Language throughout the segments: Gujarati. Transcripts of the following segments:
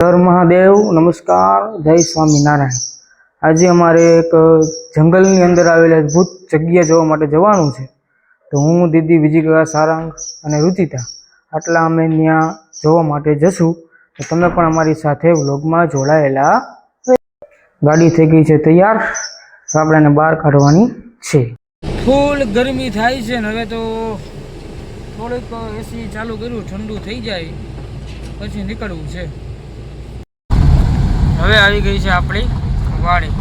હર મહાદેવ, નમસ્કાર, જય સ્વામિનારાયણ। આજે અમારે એક જંગલની અંદર આવેલી અદ્ભુત જગ્યા જોવા માટે જવાનું છે। તો હું, દીદી, વિજયકા, સારંગ અને રુચિતા આટલા અમે ત્યાં જોવા માટે જશું। તો તમે પણ અમારી સાથે વ્લોગમાં જોડાયેલા। ગાડી થઈ ગઈ છે તૈયાર, તો આપણે એને બહાર કાઢવાની છે। ફૂલ ગરમી થાય છે ને હવે તો થોડુંક એસી ચાલુ કર્યું, ઠંડુ થઈ જાય પછી નીકળવું છે। હવે આવી ગઈ છે આપણી વાડી।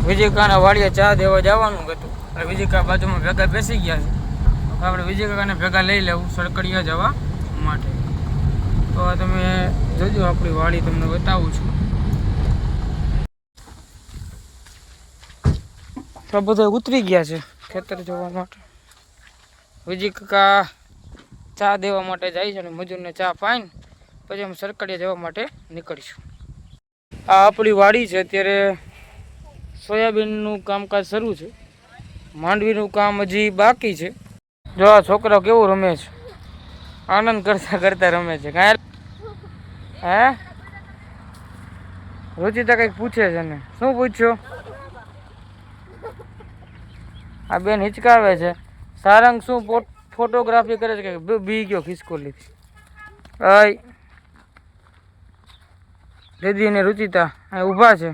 વિજયકાના વાડીએ ચા દેવા જવાનું હતું અને વિજયકા બાજુમાં ભેગા બેસી ગયા છે। આપણે વિજયકાને ભેગા લઈ લેવું સડકડિયા જવા માટે। તો તમે જોજો, આપણી વાડી તમને બતાવું છું। તો બધા ઉતરી ગયા છે ખેતર જોવા માટે। વિજયકા ચા દેવા માટે જાય છે અને મજૂરને ચા પાઈને પછી અમે સડકડિયા જવા માટે નીકળીશું। આ આપણી વાડી છે। અત્યારે સોયાબીનનું કામકાજ શરૂ છે, માંડવીનું કામ હજી બાકી છે। જો આ છોકરો કેવું રમે છે, આનંદ કરતા કરતા રમે છે। કાંઈ હે રુચિતા કંઈક પૂછે છે ને, શું પૂછ્યો? આ બેન હિચકાવે છે। સારંગ શું ફોટોગ્રાફી કરે છે કે બી ગયો ખિસકોલી? અય દીદી અને રુચિતા અહીં ઊભા છે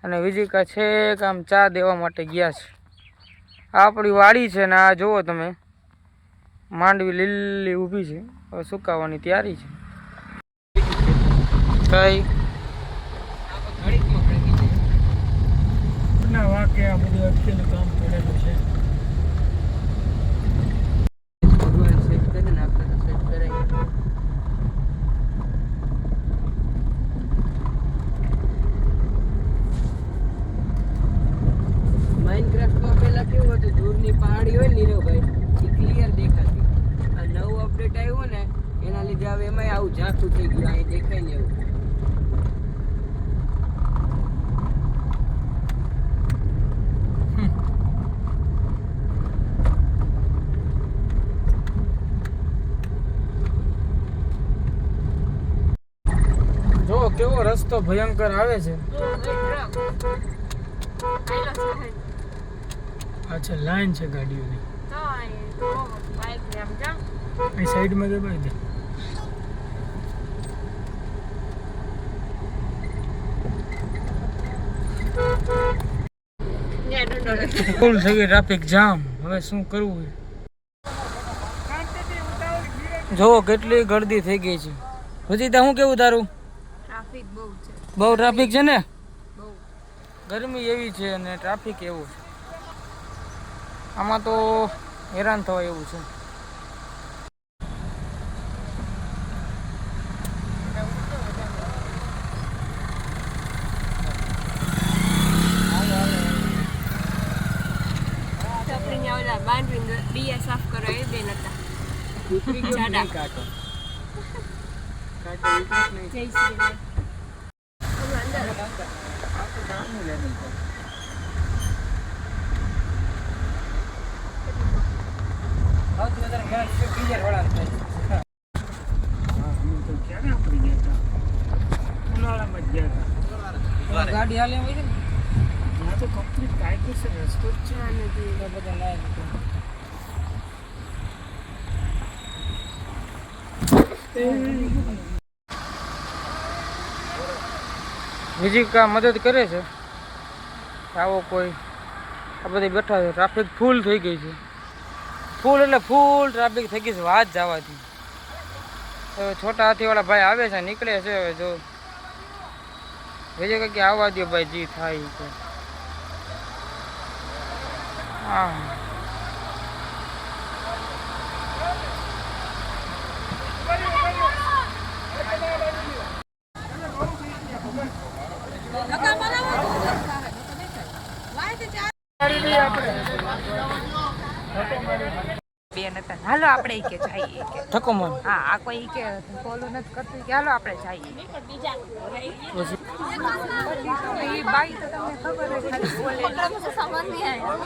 અને વિજયકા છે આમ ચા દેવા માટે ગયા છે। આ આપણી વાડી છે ને આ જુઓ તમે, માંડવી લીલી ઊભી છે, હવે સુકાવાની તૈયારી છે। કઈ વાકે આ બધું અટકેલું કામ પડેલું છે। માઇનક્રાફ્ટમાં પહેલા કેવું હતું, દૂરની પહાડી હોય ને નીરવભાઈ, એ ક્લિયર દેખાતી। આ નવું અપડેટ આવ્યું ને એના લીધે હવે એમાંય આવું ઝાંખું થઈ ગયું, અહીં દેખાય ને એવું। જો કેવો રસ્તો ભયંકર આવે છે। અચ્છા, લાઈન છે ગાડીઓની, એ સાઈડમાં દબાઈ દે। ફૂલ થઈ ગઈ ટ્રાફિક જામ, હવે શું કરવું? જો કેટલી ગળદી થઈ ગઈ છે। રુચિતા શું કેવું તારું? ટ્રાફિક બહુ છે, બહુ ટ્રાફિક છે ને, બહુ ગરમી એવી છે અને ટ્રાફિક એવું છે, આમાં તો હેરાન થવાય એવું છે। ડીયા સાફ કરો એ બેન હતા, ઉતરી ગયો નહીં કાંટો, કાંટો ઉતરી જ નહીં। જય શ્રી રામ। ગાડી હાલે હોય છે ને ત્યાં તો કમ્પ્લીટ કાયદેસર રસ્તો જ છે નથી, બધા લાઈન વિજયકા મદદ કરે છે। આવો કોઈ આ બધી બેઠા છે, ટ્રાફિક ફૂલ થઈ ગઈ છે, ફૂલ એટલે ફૂલ ટ્રાફિક થઈ ગઈ છે વાત જવાથી। હવે છોટા હાથીવાળા ભાઈ આવે છે, નીકળે છે। હવે જો વિજય કે આવવા દો ભાઈ, જી થાય છે। હા બેન હતા, હાલો આપણે ઈ કે જઈએ કે થકો મન, હા આ કોઈ ઈ કે ફોલો નથી કરતું કે હાલો આપણે જઈએ। ઈ બાઈ તો તમને ખબર હોય ખાલી બોલે સમજ નહીં આવે।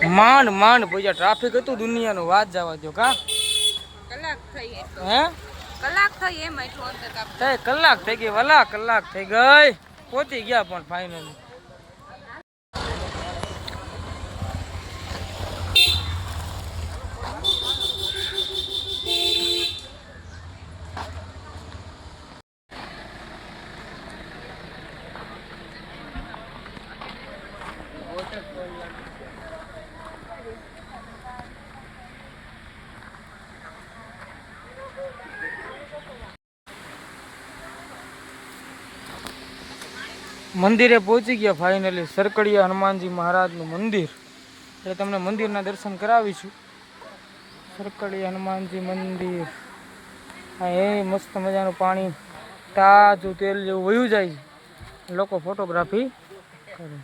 માંડ માંડ ભૈયા ટ્રાફિક હતું દુનિયાનું વાત જવા દો કા કલાક થઈ હે કલાક થઈ એમ એટલું અંતર કાપ તે કલાક થઈ ગઈ વલા કલાક થઈ ગઈ પહોંચી ગયા પણ ફાઇનલી મંદિરે પહોંચી ગયા ફાઇનલી સરકડિયા હનુમાનજી મહારાજનું મંદિર એટલે તમને મંદિરના દર્શન કરાવીશું સરકડિયા હનુમાનજી મંદિર હા એ મસ્ત મજાનું પાણી તાજું તેલ જેવું વયું જાય છે લોકો ફોટોગ્રાફી કરે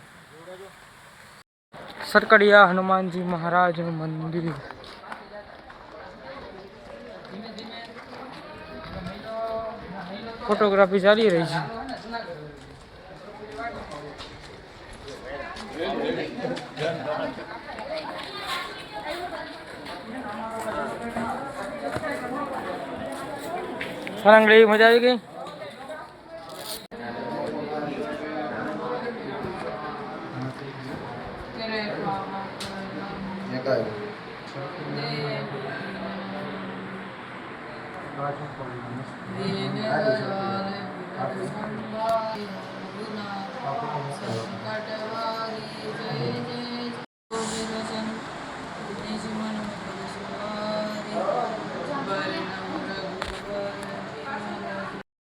સરકડિયા હનુમાનજી મહારાજનું મંદિર ફોટોગ્રાફી ચાલી રહી છે સારંગડી મજા આવી ગઈ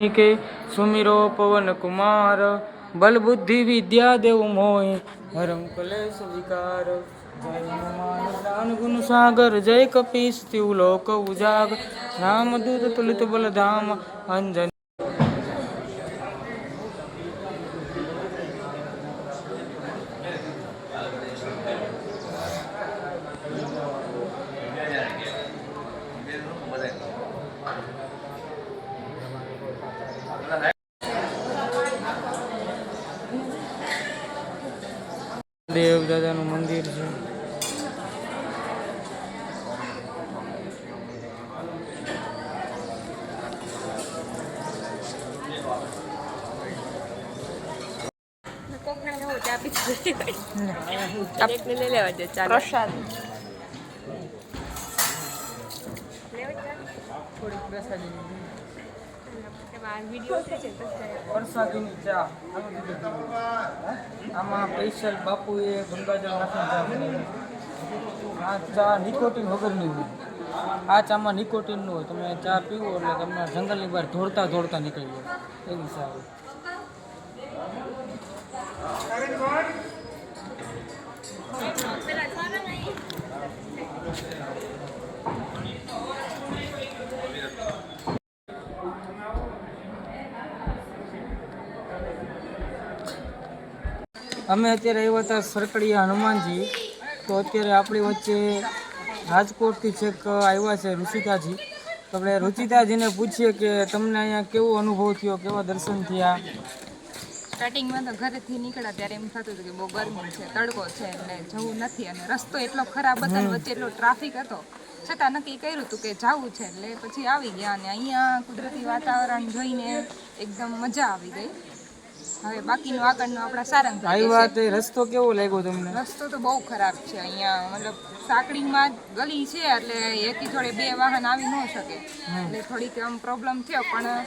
के सुमिरो पवन कुमार बल बुद्धि विद्या देव मोहि हरम कलेश विकार जय हनुमान ज्ञान गुण सागर जय कपीस तिहु लोक उजागर राम दूत तुलित बलधाम अंजन દેવ દાદાનું મંદિર છે પ્રસાદ વરસાદીની ચા આમાં સ્પેશિયલ બાપુએ ગંગાજળ નાખીને ચા બનાવી આ ચા નિકોટિન વગરની હોય આ ચામાં નિકોટિન ન હોય તમે ચા પીવો એટલે તમને જંગલની બહાર દોડતા દોડતા નીકળી જાય એવી ચા હોય અમે અત્યારે આવ્યા હતા સરકડિયા હનુમાનજી તો અત્યારે આપણી વચ્ચે રાજકોટથી છેક આવ્યા છે ઋષિતાજી તો આપણે રુચિતાજીને પૂછીએ કે તમને અહીંયા કેવો અનુભવ થયો કેવા દર્શન થયા સ્ટાર્ટિંગમાં તો ઘરેથી નીકળ્યા ત્યારે એમ થતું હતું કે બહુ ગરમી છે તડકો છે એટલે જવું નથી અને રસ્તો એટલો ખરાબ હતો અને વચ્ચે એટલો ટ્રાફિક હતો છતાં નક્કી કર્યું હતું કે જવું છે એટલે પછી આવી ગયા અને અહીંયા કુદરતી વાતાવરણ જોઈને એકદમ મજા આવી ગઈ હવે બાકીનું આગળનું આપણા સારંગભાઈ આવ્યા તે રસ્તો કેવો લાગ્યો તમને રસ્તો તો બહુ ખરાબ છે અહીંયા મતલબ સાંકડીમાં ગલી છે એટલે એકી થોડે બે વાહન આવી ન શકે એટલે થોડીક આમ પ્રોબ્લેમ થયો પણ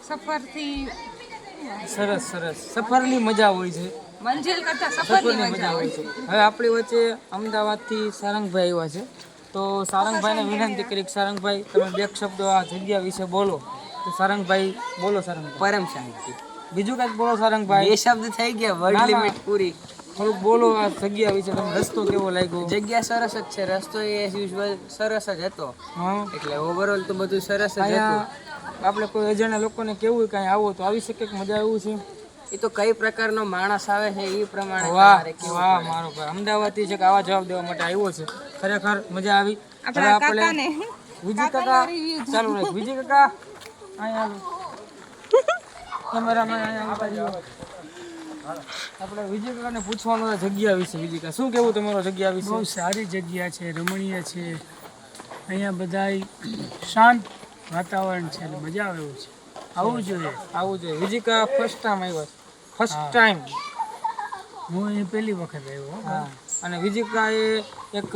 સફરથી સરસ સરસ સફરની મજા હોય છે મંજિલ કરતા સફરની મજા હોય છે હવે આપણી વચ્ચે અમદાવાદથી સારંગભાઈ આવ્યા છે તો સારંગભાઈને વિનંતી કરી સારંગભાઈ તમે બે શબ્દો આ જગ્યા વિશે બોલો તો સારંગભાઈ બોલો સારંગભાઈ પરમ શાંતિ બીજું કંઈક બોલો સારંગભાઈ એ શબ્દ થઈ ગયા વર્ડ લિમિટ પૂરી થોડુંક બોલો આ જગ્યા વિશે, તમને રસ્તો કેવો લાગ્યો? જગ્યા સરસ જ છે, રસ્તો એ યુઝ્યુઅલ સરસ જ હતો, હા, એટલે ઓવરઓલ તો બધું સરસ જ હતું. અહીંયા આપણે કોઈ અજાણ્યા લોકોને કેવું કાંઈ આવો તો આવી શકે કે મજા એવું છે? એ તો કઈ પ્રકારનો માણસ આવે છે એ પ્રમાણે વાહ તમારે કેવું વાહ, પડે. મારો ભાઈ અમદાવાદથી છે કે આવા જવાબ દેવા માટે આવ્યો છે, ખરેખર મજા આવી. હવે આપણા આપણે કાકાને વિજય કાકા ચાલુ રાખ. વિજય કાકા અહીંયા આવો. કેમેરામેન અહીંયા આવો. આપણે વિજય કાકાને પૂછવાનું છે જગ્યા વિશે. વિજય કાકા શું કેવું તમારો જગ્યા વિશે? બહુ સારી જગ્યા છે, રમણીય છે. અહીંયા બધાય શાંત વાતાવરણ છે એટલે મજા આવે એવું છે. આવવું જોઈએ. આવું જોઈએ. વિજય કાકા ફર્સ્ટ ટાઈમ આવ્યો છે, ફર્સ્ટ ટાઈમ. હું અહીં પહેલી વખત આવ્યો. હા, અને વિજય કાકાએ એક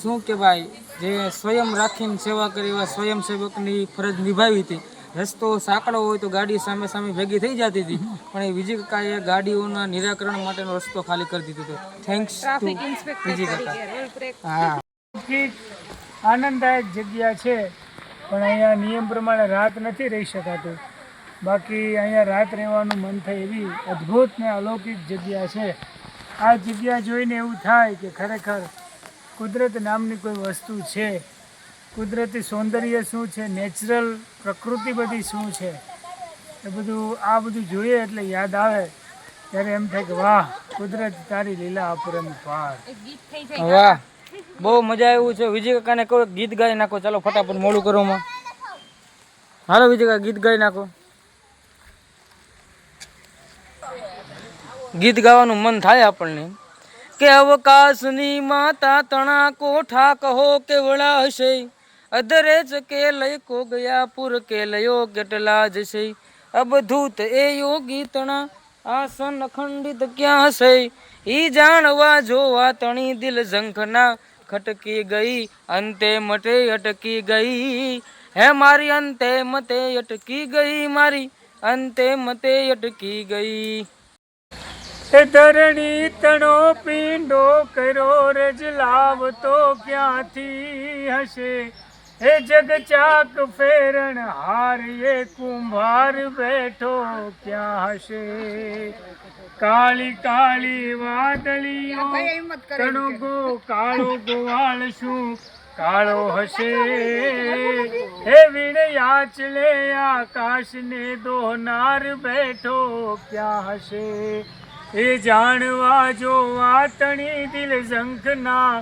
શું કે ભાઈ જે સ્વયં રાખીને સેવા કરી એવા સ્વયંસેવકની ફરજ નિભાવી હતી. રસ્તો સાંકડો હોય તો ગાડી સામે સામે ભેગી થઈ જતી હતી, પણ એ વિજય કાકાએ ગાડીઓના નિરાકરણ માટેનો રસ્તો ખાલી કરી દીધો હતો. થેન્ક્સ ટુ ટ્રાફિક ઇન્સ્પેક્ટર વિજય તરીકે કાકા. રૂલ બ્રેક હા, ઠીક આનંદદાયક જગ્યા છે, પણ અહીંયા નિયમ પ્રમાણે રાત નથી રહી શકાતું. બાકી અહીંયા રાત રહેવાનું મન થાય એવી અદ્ભુત ને અલૌકિક જગ્યા છે. આ જગ્યા જોઈને એવું થાય કે ખરેખર કુદરત નામની કોઈ વસ્તુ છે. કુદરતી સૌંદર્ય શું છે, નેચરલ પ્રકૃતિ બધી શું છે, એ બધું આ બધું જોઈએ એટલે યાદ આવે ત્યારે એમ થાય કે વાહ કુદરત તારી લીલા અપરંપાર. એક ગીત થઈ જાય. વાહ, બહુ મજા આવ્યું છે. વિજય કાકાને કહો ગીત ગાઈ નાખો. ચાલો ફટાફટ મોડું કરો માં. હાલો વિજય કાકા ગીત ગાઈ નાખો. ગીત ગાવાનું મન થાય આપણને કે અવકાશની માતા તણા કોઠા કહો કેવડા હશે, અધરે જ કે લઈ કો ગયા પુર કે લયો કેટલા જશે, અબધૂત એ યોગી તણા આસન અખંડિત ક્યાં હશે, ઈ જાણવા જોવા તણી દિલ ઝંખના ખટકી ગઈ, અંતે મટે અટકી ગઈ, હે મારી અંતે મતે અટકી ગઈ, મારી અંતે મતે અટકી ગઈ. એ ધરણી તણો પીંડો કર્યો રજ લાવતો ક્યાંથી હશે, એ જગ ચાક ફેરણ હાર એ કુંભાર બેઠો ક્યાં હશે, કાળી કાળી વાદળીઓ તણો ગો કાળો ગોવાળ શું કાળો હશે, હે વીણ યાચલે આકાશને દોહનાર બેઠો ક્યાં હશે, એ જાણવા જો વાતણી દિલ ઝંખના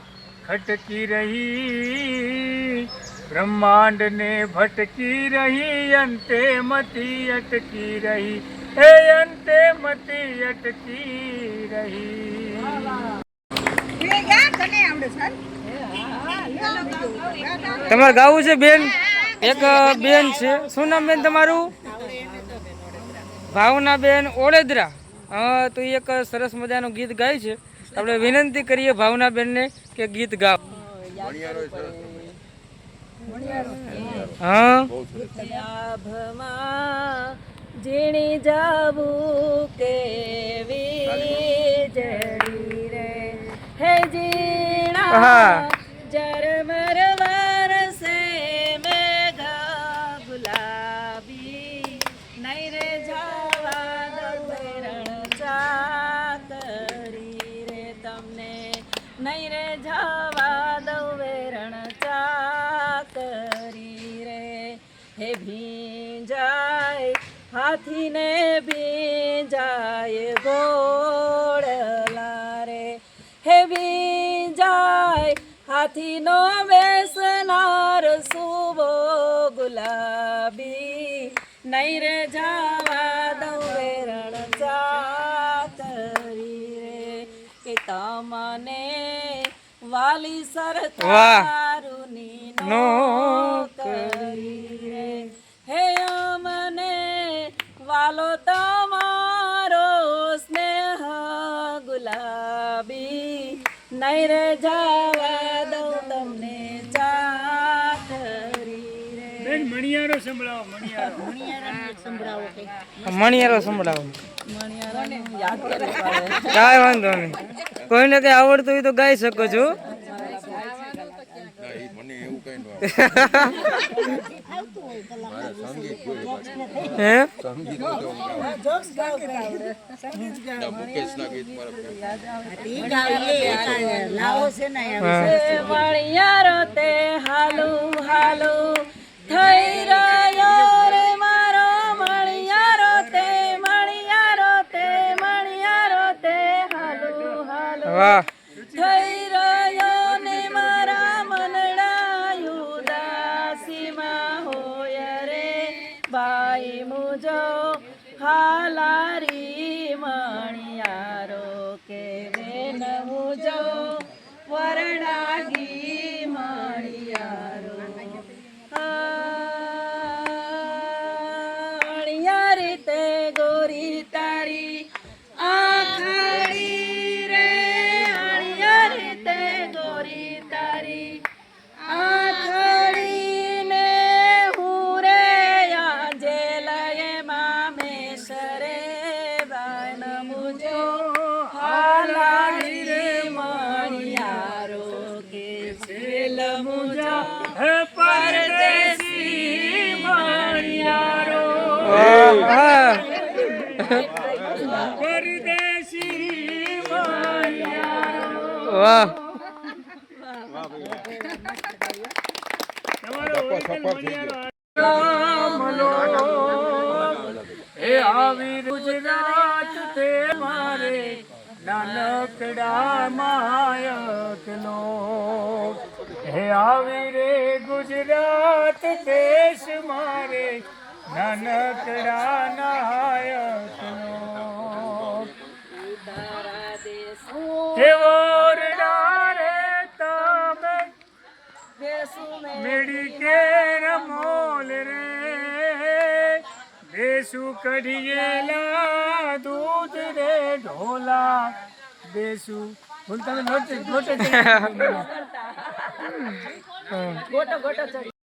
ખટકી રહી, બ્રહ્માંડ ને ભટકી રહી, અંતે મતી અટકી રહી, એ અંતે મતી અટકી રહી. તમારે ગાવું છે બેન? એક બેન છે, શું નામ બેન તમારું? ભાવના બેન ઓળેદરા. હા, તો એક સરસ મજાનું ગીત ગાય છે. આપણે વિનંતી કરીએ ભાવના બેનને કે ગીત ગાવ. હા, લાભમાં જીણી જાવું કેવી જડી રે, હે જીણા હા. જરમર વરસે મેઘા ગુલાબી, નહીં રે જાવા દઉં રણ ચાકરી રે તમને, નહીં રે જાવા દઉં રણ ચાકરી રે, હે ભીંજાય હાથીને ભીંજાય ઘોડલા રે, હે ભીંજાય હાથીનો બેસનાર સુબો ગુલાબી, નહીં રે જાવા દઉં રણ ચાકરી રે, કે તમને વાલી સરકારુની નોકરી રે, હે અમને વાલો તમારો સ્નેહ ગુલાબી, નહીં રે જાવા દઉં તમને ચાકરી રે. બેન મણિયારો સંભળાવો. મણિયારો મણિયારો સંભળાવો. મણિયારાને યાદ કરવું પડે. કાંઈ વાંધો નહીં, કોઈને કઈ આવડતું હોય તો ગાઈ શકો છો. મણિયારો તે હાલુ હાલુ થઈ રહ્યો રે મારો મણિયારો તે હાલુ હાલુ વાહ થઈ રહ્યો ને મારા મનડા ઉદાસીમાં હોય રે બાઈ મુજો હાલારી મણિયારો કે બેન મુજો વરડાગી મણિયારો અણિયારી તે ગોરી તારી આખાડી રે અણિયારી તે ગોરી તારી આખાડી ને હું રે આજે લયે મામેશરે બાન મુજો હાલાડી રે મણિયારો કે સેલ મુજો પરદેશી મણિયારો પરદેશી મણિયારો વાહ એ આવી ગુજરાત તે મારે નાનકડા માયકલો હે આવી રે ગુજરાત દેશ મારે નાનકડા નાયકલો એવો રે તમે મેડી કે રમોલ રે દેશુ કઢિયેલા દૂધ રે ઢોલા દેશુ બોલતા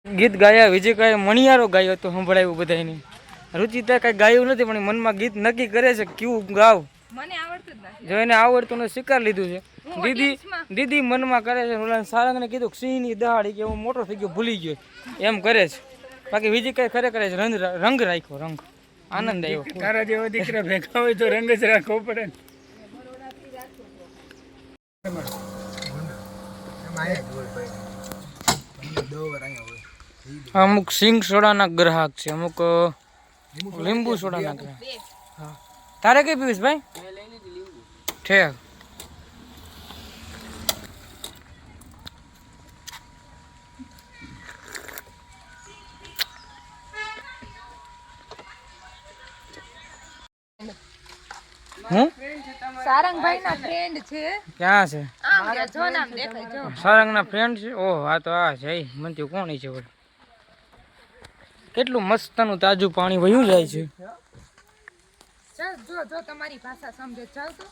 ગીત ગાયા વિજયકાએ મણિયારો ગાયો તો સંભળાયું બધાને. રુચિતા કઈ ગાયું નથી પણ મનમાં ગીત નક્કી કરે છે કેવું ગાવ. મને આવડતું જ નથી. જો એને આવડતું ને સ્વીકાર લીધું છે. દીદી મનમાં કરે છે. ઓલા સારંગને કીધું સિંહની દહાડી કે હું મોટો થઈ ગયો ભૂલી ગયો એમ કરે છે. બાકી વિજયકાએ ખરેખર રંગ રાખ્યો, રંગ આનંદ આવ્યો. તારા જેવા દીકરા ભેગા હોય તો રંગ જ રાખવો પડે ને. અમુક સિંગ સોડાના ગ્રાહક છે, અમુક લીંબુ સોડાના ગ્રાહક. હા તારે કઈ પીવીશ ભાઈ? ઠેક હું સારંગભાઈ ના ફ્રેન્ડ છે. ક્યાં છે? આમ કે જો નામ દેખાય જો. સારંગના ફ્રેન્ડ છે. ઓહ આ તો આ છે. મને તો કોણ છે વળી? કેટલું મસ્તનું તાજું પાણી વયું જાય છે. ચાલ જો જો તમારી ભાષા સમજે ચાલ તો.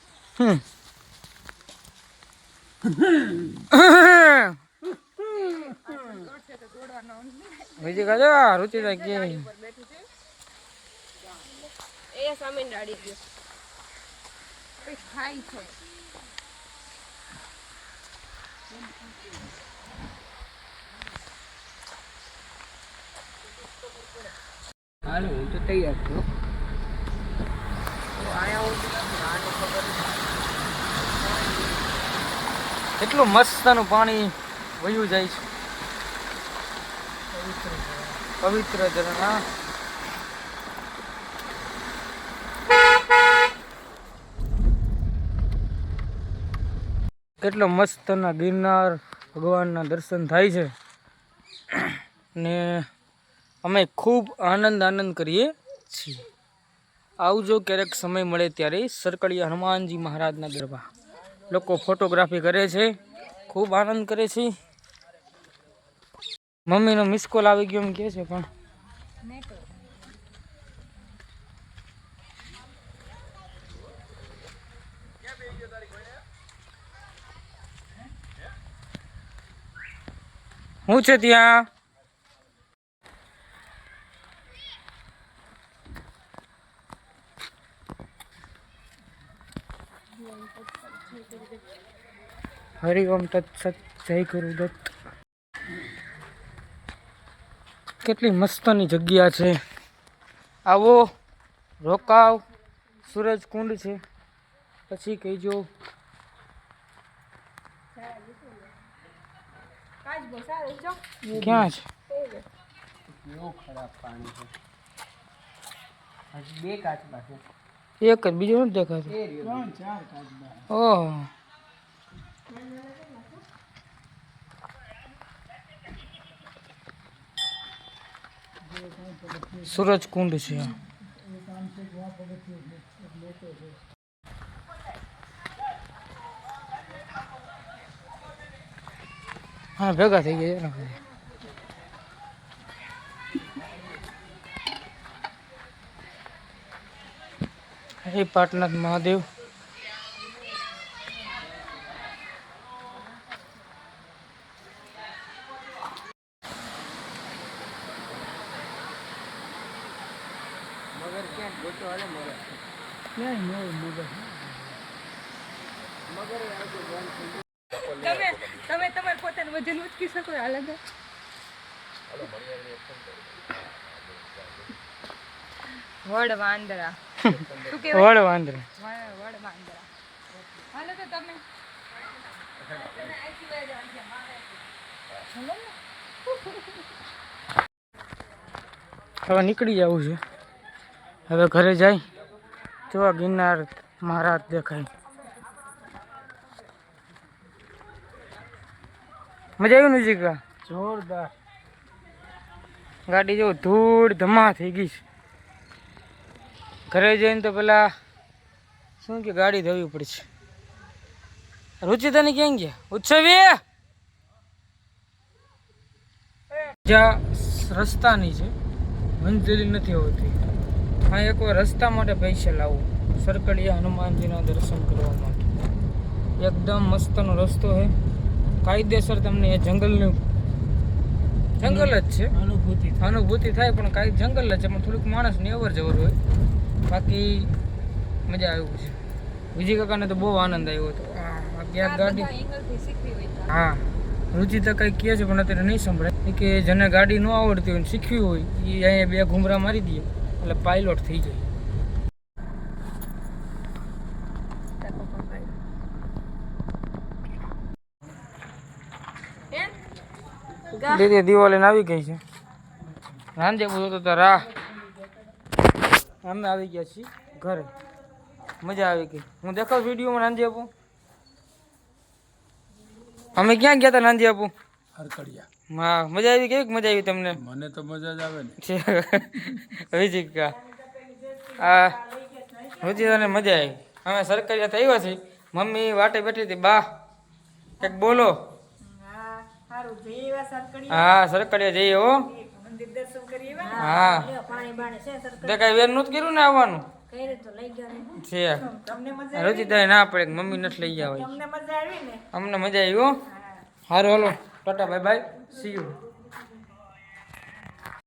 બીજી કાજો રુચિતા કે એ સામે ડાડી ગયો. કઈ ખાય છે. હાલો હું તો તૈયાર છું. કેટલું મસ્તનું પાણી વયું જાય છે. પવિત્ર ઝરણા. કેટલો મસ્તના ગિરનાર ભગવાનના દર્શન થાય છે ને અમે ખૂબ આનંદ કરીએ છીએ. આવજો ક્યારેક સમય મળે ત્યારે સરકડિયા હનુમાનજી મહારાજના દરબાર. લોકો ફોટોગ્રાફી કરે છે, ખૂબ આનંદ કરે છે. મમ્મીનો મિસ કોલ આવી ગયો એમ કહે છે પણ હું છે ત્યાં હરિ ઓમ તત્સત જય ગુરુદત્ત. કેટલી મસ્તની જગ્યા છે. આવો રોકાવ. સૂરજ કુંડ છે. પછી કહીજો ક્યાં છે? બહુ ખરાબ પાણી છે. હજી 2 કાચબા છે. એક જ, બીજું નથી દેખાતું. એ રહ્યો. 3-4 કાચબા. ઓહ, સૂરજ કુંડ છે. હા, ભેગા થઈ ગયા છે. હે પાટનાથ મહાદેવ. મગર ક્યાં ગોતો હાલે મગર. ક્યાંય ન હોય મગર. મગર આવતો બંધ થઈ ગયો. તમે તમારે પોતાનું વજન ઉચકી શકો અલગ. વડ વાંદરા શું કહેવાય? વડ વાંદરા. વડ વાંદરા. હાલો તો તમે હવે નીકળી જવું છે. હવે ઘરે જાય તો આ ગિરનાર મહારાજ દેખાય. મજા આવી ને જીગા? જોરદાર. ગાડી જો ધૂળ ધમા થઈ ગઈ છે. ઘરે જઈને તો પેલા શું કે ગાડી ધોવી પડશે. રુચિતાની ક્યાં ગયા? ઉત્સવી જ્યાં રસ્તાની છે, મંજૂરી નથી હોતી. હા, એકવાર રસ્તા માટે પૈસા લાવવું. સરકડિયા હનુમાનજીના દર્શન કરવા માટે એકદમ મસ્તનો રસ્તો છે. કાયદેસર તમને એ જંગલ જ છે. અનુભૂતિ થાય પણ કાંઈ જંગલ જ છે, પણ થોડુંક માણસની અવર જવર હોય. બાકી મજા આવ્યું છે. વિજય કાકાને તો બહુ આનંદ આવ્યો હતો. ક્યાંક ગાડી એંગલથી શીખવી હોય તો. હા, રુચિતા કંઈક કહે છે પણ અત્યારે નહીં સંભળાય. કે જેને ગાડી ન આવડતી હોય ને શીખવી હોય એ અહીંયા 2 ઘૂમરા મારી દે એટલે પાયલોટ થઈ જાય. દીદી દિવાળી આવી ગઈ છે. રાંધે પૂછો તો રાહ. અમે આવી ગયા છીએ ઘરે. મજા આવી ગઈ. હું દેખાવ વિડીયોમાં રાંધે આપું. અમે ક્યાં ગયા હતા રાંધે આપું? હરકડિયા. હા, મજા આવી. કેવી મજા આવી તમને? મને તો મજા જ આવે ને. વિજિકા આ રુચિતાને મજા આવી. અમે સરકારી આવ્યા છીએ. મમ્મી વાટે બેઠી હતી. બા કંઈક બોલો. હા, સરકડિયા જઈએ હો. હા, તે કઈ વેર નહોતું કર્યું ને આવવાનું છે. રુચિતા ના પડે મમ્મી નથી લઈ ગયા હોય. અમને મજા આવી હો. સારું, હાલો tata, bye bye, see you.